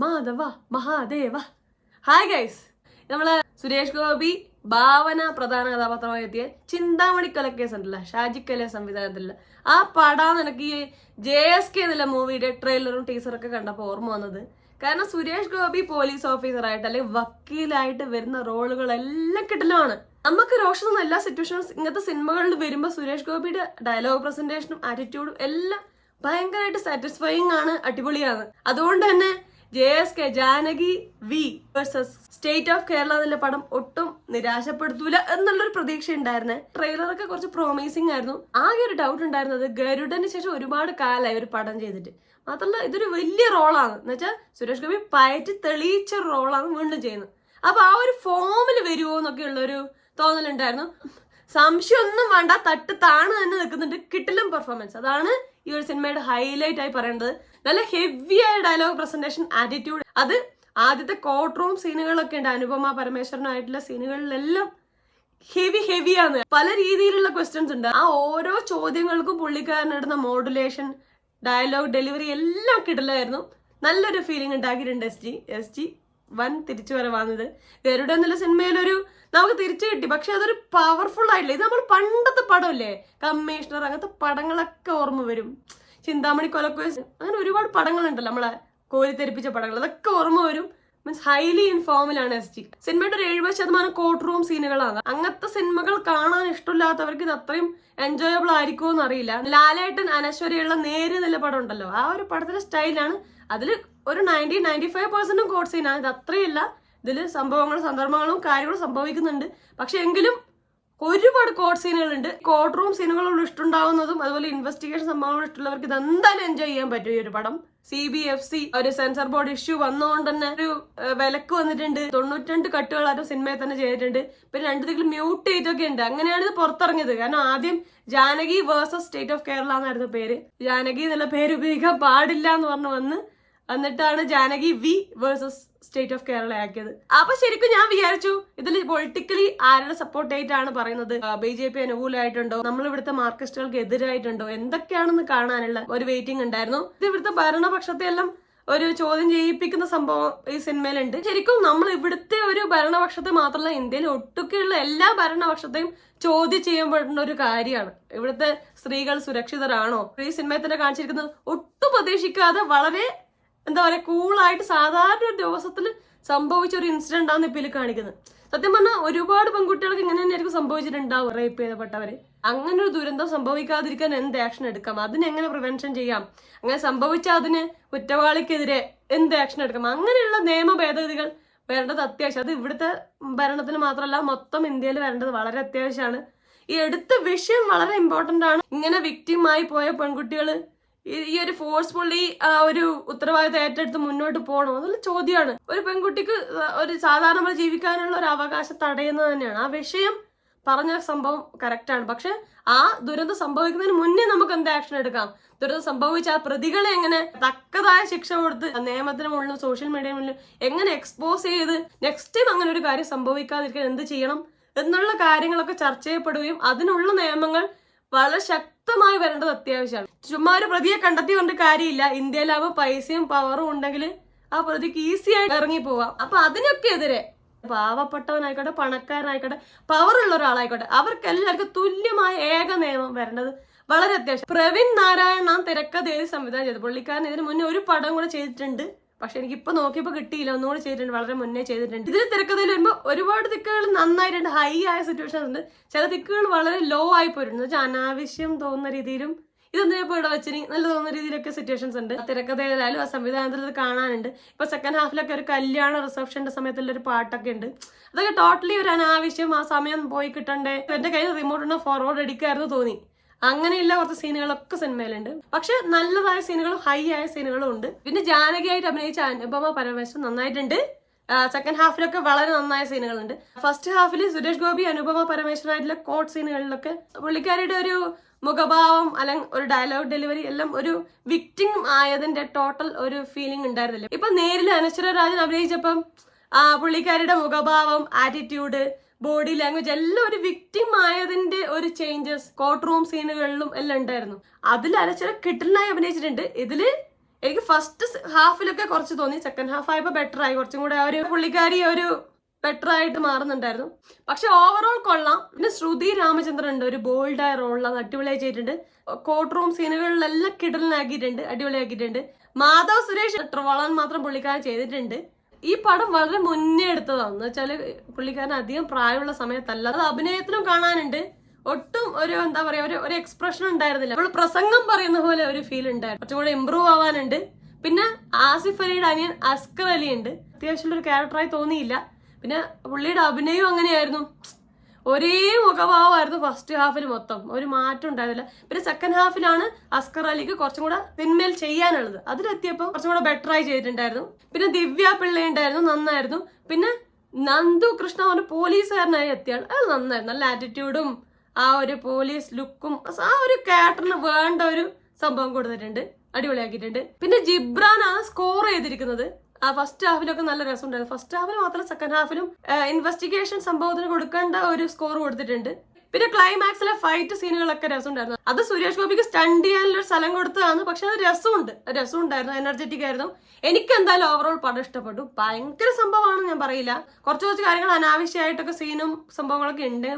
Madhava Mahadeva. Hi guys, നമ്മള് സുരേഷ് ഗോപി ഭാവന പ്രധാന കഥാപാത്രമായി എത്തിയ ചിന്താമണി കൊലക്കേസ് ഉണ്ടല്ലോ, ഷാജി കല സംവിധാനത്തിലുള്ള ആ പടാന്ന് എനിക്ക് ഈ JSK എന്നുള്ള മൂവിയുടെ ട്രെയിലറും ടീസറൊക്കെ കണ്ടപ്പോൾ ഓർമ്മ വന്നത്. കാരണം സുരേഷ് ഗോപി പോലീസ് ഓഫീസറായിട്ട് അല്ലെങ്കിൽ വക്കീലായിട്ട് വരുന്ന റോളുകളെല്ലാം കിട്ടലാണ്. നമുക്ക് രോഷം എല്ലാ സിറ്റുവേഷനും ഇങ്ങനത്തെ സിനിമകളിൽ വരുമ്പോൾ സുരേഷ് ഗോപിയുടെ ഡയലോഗ് പ്രസന്റേഷനും ആറ്റിറ്റ്യൂഡും എല്ലാം ഭയങ്കരമായിട്ട് സാറ്റിസ്ഫൈങ് ആണ്, അടിപൊളിയാണ്. അതുകൊണ്ട് തന്നെ JSK Janaki V versus state of Kerala എന്നുള്ള പടം ഒട്ടും നിരാശപ്പെടുത്തൂല എന്നുള്ളൊരു പ്രതീക്ഷ ഉണ്ടായിരുന്നേ. ട്രെയിലറൊക്കെ കുറച്ച് പ്രോമിസിങ് ആയിരുന്നു. ആകെ ഒരു ഡൗട്ട് ഉണ്ടായിരുന്നത് ഗരുഡന് ശേഷം ഒരുപാട് കാലമായി ഒരു പടം ചെയ്തിട്ട്, മാത്രമല്ല ഇതൊരു വലിയ റോളാണ് എന്ന് വെച്ചാൽ സുരേഷ് ഗോപി പയറ്റി തെളിയിച്ച റോളാണ് വീണ്ടും ചെയ്യുന്നത്. അപ്പൊ ആ ഒരു ഫോമിൽ വരുമോ എന്നൊക്കെ ഉള്ളൊരു തോന്നലുണ്ടായിരുന്നു. സംശയമൊന്നും വേണ്ട, തട്ട് താണ് തന്നെ നിൽക്കുന്നുണ്ട്. കിട്ടിലും പെർഫോമൻസ്, അതാണ് ഈ ഒരു സിനിമയുടെ ഹൈലൈറ്റ് ആയി പറയേണ്ടത്. നല്ല ഹെവി ആയ ഡയലോഗ് പ്രസന്റേഷൻ, ആറ്റിറ്റ്യൂഡ്, അത് ആദ്യത്തെ കോർട്ട് റൂം സീനുകളൊക്കെ ഉണ്ട്. അനുപമ പരമേശ്വരനായിട്ടുള്ള സീനുകളിലെല്ലാം ഹെവിയാണ്. പല രീതിയിലുള്ള ക്വസ്റ്റ്യൻസ് ഉണ്ട്. ആ ഓരോ ചോദ്യങ്ങൾക്കും പുള്ളിക്കാരനിടുന്ന മോഡുലേഷൻ, ഡയലോഗ് ഡെലിവറി എല്ലാം കിടലായിരുന്നു. നല്ലൊരു ഫീലിംഗ് ഉണ്ടാക്കിയിട്ടുണ്ട്. SG വൻ തിരിച്ചു വരവാന്നത്. ഗരുഡ എന്നുള്ള സിനിമയിലൊരു നമുക്ക് തിരിച്ചു കിട്ടി, പക്ഷെ അതൊരു പവർഫുൾ ആയിട്ടില്ല. ഇത് നമ്മൾ പണ്ടത്തെ പടമല്ലേ, കമ്മീഷണർ, അങ്ങനത്തെ പടങ്ങളൊക്കെ ഓർമ്മ വരും. ചിന്താമണി കൊലക്കേസ്, അങ്ങനെ ഒരുപാട് പടങ്ങളുണ്ടല്ലോ നമ്മളെ കോരിത്തെരിപ്പിച്ച പടങ്ങൾ, അതൊക്കെ ഓർമ്മ വരും. മീൻസ് ഹൈലി ഇൻഫോമിലാണ് SG. സിനിമയുടെ ഒരു 70% കോർട്ട് റൂം സീനുകളാണ്. അങ്ങനത്തെ സിനിമകൾ കാണാൻ ഇഷ്ടമില്ലാത്തവർക്ക് ഇത് അത്രയും എൻജോയബിൾ ആയിരിക്കുമോ എന്ന് അറിയില്ല. ലാലേട്ടൻ അനശ്വരയുള്ള നേര് എന്നുള്ള പടം ഉണ്ടല്ലോ, ആ ഒരു പടത്തിന്റെ സ്റ്റൈലാണ്. അതിൽ ഒരു 90-95% കോർട്ട് സീനാണ്. ഇത് അത്രയില്ല. ഇതിൽ സംഭവങ്ങളും സന്ദർഭങ്ങളും കാര്യങ്ങളും സംഭവിക്കുന്നുണ്ട്, പക്ഷെ എങ്കിലും ഒരുപാട് കോർട്ട് സീനുകളുണ്ട്. കോർട്ട് റൂം സീനുകളോട് ഇഷ്ടമുണ്ടാവുന്നതും അതുപോലെ ഇൻവെസ്റ്റിഗേഷൻ സംഭവങ്ങളോട് ഇഷ്ടമുള്ളവർക്ക് ഇത് എന്തായാലും എൻജോയ് ചെയ്യാൻ പറ്റും. ഈ ഒരു പടം CBFC ഒരു സെൻസർ ബോർഡ് ഇഷ്യൂ വന്നുകൊണ്ട് തന്നെ ഒരു വിലക്ക് വന്നിട്ടുണ്ട്. 92 കട്ടുകൾ ആ സിനിമയിൽ തന്നെ ചെയ്തിട്ടുണ്ട്. പിന്നെ 2 ദിക്കിൽ മ്യൂട്ട് ചെയ്തൊക്കെ ഉണ്ട്. അങ്ങനെയാണ് ഇത് പുറത്തിറങ്ങിയത്. കാരണം ആദ്യം Janaki versus state of Kerala എന്നായിരുന്നു പേര്. ജാനകി എന്നുള്ള പേര് ഉപയോഗിക്കാൻ പാടില്ല എന്ന് പറഞ്ഞു എന്നിട്ടാണ് Janaki V versus state of Kerala ആക്കിയത്. അപ്പൊ ശരിക്കും ഞാൻ വിചാരിച്ചു ഇതിൽ പൊളിറ്റിക്കലി ആരുടെ സപ്പോർട്ട് ആയിട്ടാണ് പറയുന്നത്, BJP അനുകൂലമായിട്ടുണ്ടോ, നമ്മൾ ഇവിടുത്തെ മാർക്സിസ്റ്റുകൾക്ക് എതിരായിട്ടുണ്ടോ, എന്തൊക്കെയാണെന്ന് കാണാനുള്ള ഒരു വെയിറ്റിംഗ് ഉണ്ടായിരുന്നു. ഇത് ഇവിടുത്തെ ഭരണപക്ഷത്തെ എല്ലാം ഒരു ചോദ്യം ചെയ്യിപ്പിക്കുന്ന സംഭവം ഈ സിനിമയിലുണ്ട്. ശരിക്കും നമ്മൾ ഇവിടുത്തെ ഒരു ഭരണപക്ഷത്തെ മാത്രമല്ല, ഇന്ത്യയിൽ ഒട്ടുക്കെയുള്ള എല്ലാ ഭരണപക്ഷത്തെയും ചോദ്യം ചെയ്യപ്പെടുന്ന ഒരു കാര്യമാണ്. ഇവിടുത്തെ സ്ത്രീകൾ സുരക്ഷിതരാണോ? ഈ സിനിമയിൽ തന്നെ കാണിച്ചിരിക്കുന്നത് ഒട്ടും പ്രതീക്ഷിക്കാതെ വളരെ എന്താ പറയാ കൂളായിട്ട് സാധാരണ ഒരു ദിവസത്തിൽ സംഭവിച്ച ഒരു ഇൻസിഡന്റ് ആണ് ഇപ്പൊ ഇതിൽ കാണിക്കുന്നത്. സത്യം പറഞ്ഞാൽ ഒരുപാട് പെൺകുട്ടികൾക്ക് ഇങ്ങനെ തന്നെയായിരിക്കും സംഭവിച്ചിട്ടുണ്ടാവും, റേപ്പ് ചെയ്യപ്പെട്ടവര്. അങ്ങനെ ഒരു ദുരന്തം സംഭവിക്കാതിരിക്കാൻ എന്ത് ആക്ഷൻ എടുക്കാം, അതിനെങ്ങനെ പ്രിവെൻഷൻ ചെയ്യാം, അങ്ങനെ സംഭവിച്ചാൽ അതിന് കുറ്റവാളിക്കെതിരെ എന്ത് ആക്ഷൻ എടുക്കാം, അങ്ങനെയുള്ള നിയമ ഭേദഗതികൾ വരേണ്ടത് അത്യാവശ്യം. അത് ഇവിടുത്തെ ഭരണത്തിന് മാത്രമല്ല മൊത്തം ഇന്ത്യയിൽ വരേണ്ടത് വളരെ അത്യാവശ്യമാണ്. ഈ എടുത്ത വിഷയം വളരെ ഇമ്പോർട്ടന്റ് ആണ്. ഇങ്ങനെ വിക്ടിമായി പോയ പെൺകുട്ടികള് ഈ ഒരു ഫോഴ്സ്ഫുള്ളി ഒരു ഉത്തരവാദിത്തം ഏറ്റെടുത്ത് മുന്നോട്ട് പോകണോ എന്നുള്ള ചോദ്യമാണ്. ഒരു പെൺകുട്ടിക്ക് ഒരു സാധാരണ ജീവിക്കാനുള്ള ഒരു അവകാശം തടയുന്നത് തന്നെയാണ്. ആ വിഷയം പറഞ്ഞ സംഭവം കറക്റ്റാണ്. പക്ഷെ ആ ദുരന്തം സംഭവിക്കുന്നതിന് മുന്നേ നമുക്ക് എന്ത് ആക്ഷൻ എടുക്കാം, ദുരന്തം സംഭവിച്ച ആ പ്രതികളെ എങ്ങനെ തക്കതായ ശിക്ഷ കൊടുത്ത് നിയമത്തിന് മുന്നിലും സോഷ്യൽ മീഡിയ മുന്നിലും എങ്ങനെ എക്സ്പോസ് ചെയ്ത് നെക്സ്റ്റ് ടൈം അങ്ങനെ ഒരു കാര്യം സംഭവിക്കാതിരിക്കാൻ എന്ത് ചെയ്യണം എന്നുള്ള കാര്യങ്ങളൊക്കെ ചർച്ച ചെയ്യപ്പെടുകയും അതിനുള്ള നിയമങ്ങൾ വളരെ ശക്തമായി വരേണ്ടത് അത്യാവശ്യമാണ്. ചുമ്മാ ഒരു പ്രതിയെ കണ്ടെത്തി കൊണ്ട് കാര്യമില്ല. ഇന്ത്യയിലാവുമ്പോൾ പൈസയും പവറും ഉണ്ടെങ്കിൽ ആ പ്രതിക്ക് ഈസി ആയിട്ട് ഇറങ്ങി പോവാം. അപ്പൊ അതിനൊക്കെ എതിരെ പാവപ്പെട്ടവനായിക്കോട്ടെ പണക്കാരനായിക്കോട്ടെ പവറുള്ള ഒരാളായിക്കോട്ടെ അവർക്കെല്ലാവർക്കും തുല്യമായ ഏക നിയമം വരേണ്ടത് വളരെ അത്യാവശ്യം. പ്രവീൺ നാരായണൻ തിരക്കഥ എഴുതി സംവിധാനം ചെയ്തു. പുള്ളിക്കാരൻ ഇതിന് മുന്നേ ഒരു പടം കൂടെ ചെയ്തിട്ടുണ്ട്, പക്ഷെ എനിക്കിപ്പോ നോക്കിയപ്പോ കിട്ടിയില്ല. ഒന്നുകൂടെ ചെയ്തിട്ടുണ്ട്, വളരെ മുന്നേ ചെയ്തിട്ടുണ്ട്. ഇതിൽ തിരക്കഥയിൽ വരുമ്പോൾ ഒരുപാട് ദിക്കുകൾ നന്നായിട്ടുണ്ട്, ഹൈ ആയ സിറ്റുവേഷൻസ് ഉണ്ട്. ചില ദിക്കുകൾ വളരെ ലോ ആയി പോയിട്ടുണ്ട്, എന്ന് വെച്ചാൽ അനാവശ്യം തോന്നുന്ന രീതിയിലും ഇതൊന്നും ഇപ്പോൾ ഇവിടെ വെച്ചിന് നല്ല തോന്നുന്ന രീതിയിലൊക്കെ സിറ്റുവേഷൻസ് ഉണ്ട്. തിരക്കഥയിലായാലും ആ സംവിധാനത്തിൽ ഇത് കാണാനുണ്ട്. ഇപ്പൊ സെക്കൻഡ് ഹാഫിലൊക്കെ ഒരു കല്യാണ റിസപ്ഷന്റെ സമയത്തുള്ള ഒരു പാട്ടൊക്കെ ഉണ്ട്. അതൊക്കെ ടോട്ടലി ഒരു അനാവശ്യം, ആ സമയം പോയി കിട്ടണ്ടേ. എന്റെ കയ്യിൽ റിമോട്ടിന് ഫോർവേഡ് അടിക്കായിരുന്നു തോന്നി. അങ്ങനെയുള്ള കുറച്ച് സീനുകളൊക്കെ സിനിമയിലുണ്ട്. പക്ഷെ നല്ലതായ സീനുകളും ഹൈ ആയ സീനുകളും ഉണ്ട്. പിന്നെ ജാനകിയായിട്ട് അഭിനയിച്ച അനുപമ പരമേശ്വരൻ നന്നായിട്ടുണ്ട്. സെക്കൻഡ് ഹാഫിലൊക്കെ വളരെ നന്നായ സീനുകളുണ്ട്. ഫസ്റ്റ് ഹാഫിൽ സുരേഷ് ഗോപി അനുപമ പരമേശ്വരായിട്ടുള്ള കോട്ട് സീനുകളിലൊക്കെ പുള്ളിക്കാരിയുടെ ഒരു മുഖഭാവം അല്ലെങ്കിൽ ഒരു ഡയലോഗ് ഡെലിവറി എല്ലാം ഒരു വിക്ടിം ആയതിന്റെ ടോട്ടൽ ഒരു ഫീലിംഗ് ഉണ്ടായിരുന്നില്ല. ഇപ്പൊ നേരിൽ അനശ്വര രാജൻ അഭിനയിച്ചപ്പം പുള്ളിക്കാരിയുടെ മുഖഭാവം, ആറ്റിറ്റ്യൂഡ്, ബോഡി ലാംഗ്വേജ് എല്ലാം ഒരു വിക്ടിം ആയതിന്റെ ഒരു ചേഞ്ചസ് കോർട്ട് റൂം സീനുകളിലും എല്ലാം ഉണ്ടായിരുന്നു. അതിൽ അനശ്വര കിട്ടലിനായി അഭിനയിച്ചിട്ടുണ്ട്. ഇതില് എനിക്ക് ഫസ്റ്റ് ഹാഫിലൊക്കെ കുറച്ച് തോന്നി, സെക്കൻഡ് ഹാഫ് ആയപ്പോൾ ബെറ്റർ ആയി, കുറച്ചും കൂടെ ആ ഒരു പുള്ളിക്കാരി ഒരു ബെറ്റർ ആയിട്ട് മാറുന്നുണ്ടായിരുന്നു. പക്ഷെ ഓവറോൾ കൊള്ളാം. പിന്നെ ശ്രുതി രാമചന്ദ്രൻ ഉണ്ട്, ഒരു ബോൾഡായ റോളിലാണ്, അടിപൊളിയായി ചെയ്തിട്ടുണ്ട്. കോർട്ട് റൂം സീനുകളിലെല്ലാം കിടലിനാക്കിയിട്ടുണ്ട്, അടിപൊളിയാക്കിയിട്ടുണ്ട്. മാധവ് സുരേഷ് ട്രോളാൻ മാത്രം പുള്ളിക്കാരൻ ചെയ്തിട്ടുണ്ട്. ഈ പടം വളരെ മുന്നേ എടുത്തതാണ്, എന്ന് വെച്ചാല് പുള്ളിക്കാരൻ അധികം പ്രായമുള്ള സമയത്തല്ല. അത് അഭിനയത്തിനും കാണാനുണ്ട്. ഒട്ടും ഒരു എന്താ പറയാ ഒരു എക്സ്പ്രഷൻ ഉണ്ടായിരുന്നില്ല. നമ്മൾ പ്രസംഗം പറയുന്ന പോലെ ഒരു ഫീൽ ഉണ്ടായിരുന്നു. കുറച്ചും കൂടെ ഇമ്പ്രൂവ് ആവാനുണ്ട്. പിന്നെ ആസിഫ് അലിയുടെ അനിയൻ അസ്കർ അലി ഉണ്ട്, അത്യാവശ്യമുള്ള ഒരു ക്യാരക്ടറായി തോന്നിയില്ല. പിന്നെ പുള്ളിയുടെ അഭിനയവും അങ്ങനെയായിരുന്നു, ഒരേ മുഖഭാവമായിരുന്നു ഫസ്റ്റ് ഹാഫിൽ മൊത്തം, ഒരു മാറ്റം ഉണ്ടായിരുന്നില്ല. പിന്നെ സെക്കൻഡ് ഹാഫിലാണ് അസ്കർ അലിക്ക് കുറച്ചും കൂടെ സിനിമയിൽ ചെയ്യാനുള്ളത്, അതിലെത്തിയപ്പോൾ കുറച്ചും കൂടെ ബെറ്ററായി ചെയ്തിട്ടുണ്ടായിരുന്നു. പിന്നെ ദിവ്യ പിള്ള ഉണ്ടായിരുന്നു, നന്നായിരുന്നു. പിന്നെ നന്ദു കൃഷ്ണ ഒരു പോലീസുകാരനായി എത്തിയാൽ അത് നന്നായിരുന്നു, നല്ല ആറ്റിറ്റ്യൂഡും ആ ഒരു പോലീസ് ലുക്കും ആ ഒരു ക്യാരക്ടറിന് വേണ്ട ഒരു സംഭവം കൊടുത്തിട്ടുണ്ട്, അടിപൊളിയാക്കിയിട്ടുണ്ട്. പിന്നെ ജിബ്രാനാണ് സ്കോർ ചെയ്തിരിക്കുന്നത്. ആ ഫസ്റ്റ് ഹാഫിലൊക്കെ നല്ല രസമുണ്ടായിരുന്നു. ഫസ്റ്റ് ഹാഫിൽ മാത്രം സെക്കൻഡ് ഹാഫിലും ഇൻവെസ്റ്റിഗേഷൻ സംഭവത്തിന് കൊടുക്കേണ്ട ഒരു സ്കോർ കൊടുത്തിട്ടുണ്ട്. പിന്നെ ക്ലൈമാക്സിലെ ഫൈറ്റ് സീനുകളൊക്കെ രസമുണ്ടായിരുന്നു. അത് സുരേഷ് ഗോപിക്ക് സ്റ്റണ്ട് ചെയ്യാനുള്ള ഒരു സ്ഥലം കൊടുത്തതാണ്, പക്ഷെ അത് രസമുണ്ടായിരുന്നു, എനർജറ്റിക് ആയിരുന്നു. എനിക്ക് എന്തായാലും ഓവറോൾ പടം ഇഷ്ടപ്പെട്ടു. ഭയങ്കര സംഭവമാണെന്ന് ഞാൻ പറയില്ല, കുറച്ച് കാര്യങ്ങൾ അനാവശ്യമായിട്ടൊക്കെ സീനും സംഭവങ്ങളൊക്കെ ഉണ്ട്.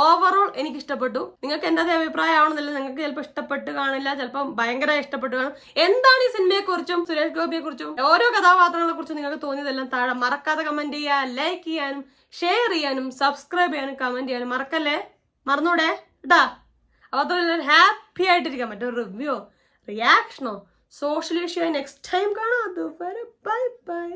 ഓവറോൾ എനിക്ക് ഇഷ്ടപ്പെട്ടു. നിങ്ങൾക്ക് എൻ്റെ അതേ അഭിപ്രായമാണെന്നില്ല, നിങ്ങൾക്ക് ചിലപ്പോൾ ഇഷ്ടപ്പെട്ട് കാണില്ല, ചിലപ്പോൾ ഭയങ്കര ഇഷ്ടപ്പെട്ട് കാണും. എന്താണ് ഈ സിനിമയെ കുറിച്ചും സുരേഷ് ഗോപിയെ കുറിച്ചും ഓരോ കഥാപാത്രങ്ങളെ കുറിച്ചും നിങ്ങൾക്ക് തോന്നിയതെല്ലാം താഴെ മറക്കാതെ കമന്റ് ചെയ്യുക, ലൈക്ക് ചെയ്യാനും ഷെയർ ചെയ്യാനും സബ്സ്ക്രൈബ് ചെയ്യാനും കമന്റ് ചെയ്യാനും മറക്കല്ലേ, മറന്നൂടെ കേട്ടാ. അപ്പൊ അത്ര ഹാപ്പി ആയിട്ടിരിക്കാൻ പറ്റും. റിവ്യൂ റിയാക്ഷനോ സോഷ്യൽ ഇഷ്യൂ നെക്സ്റ്റ് ടൈം കാണാം. അതുവരെ ബൈ ബൈ.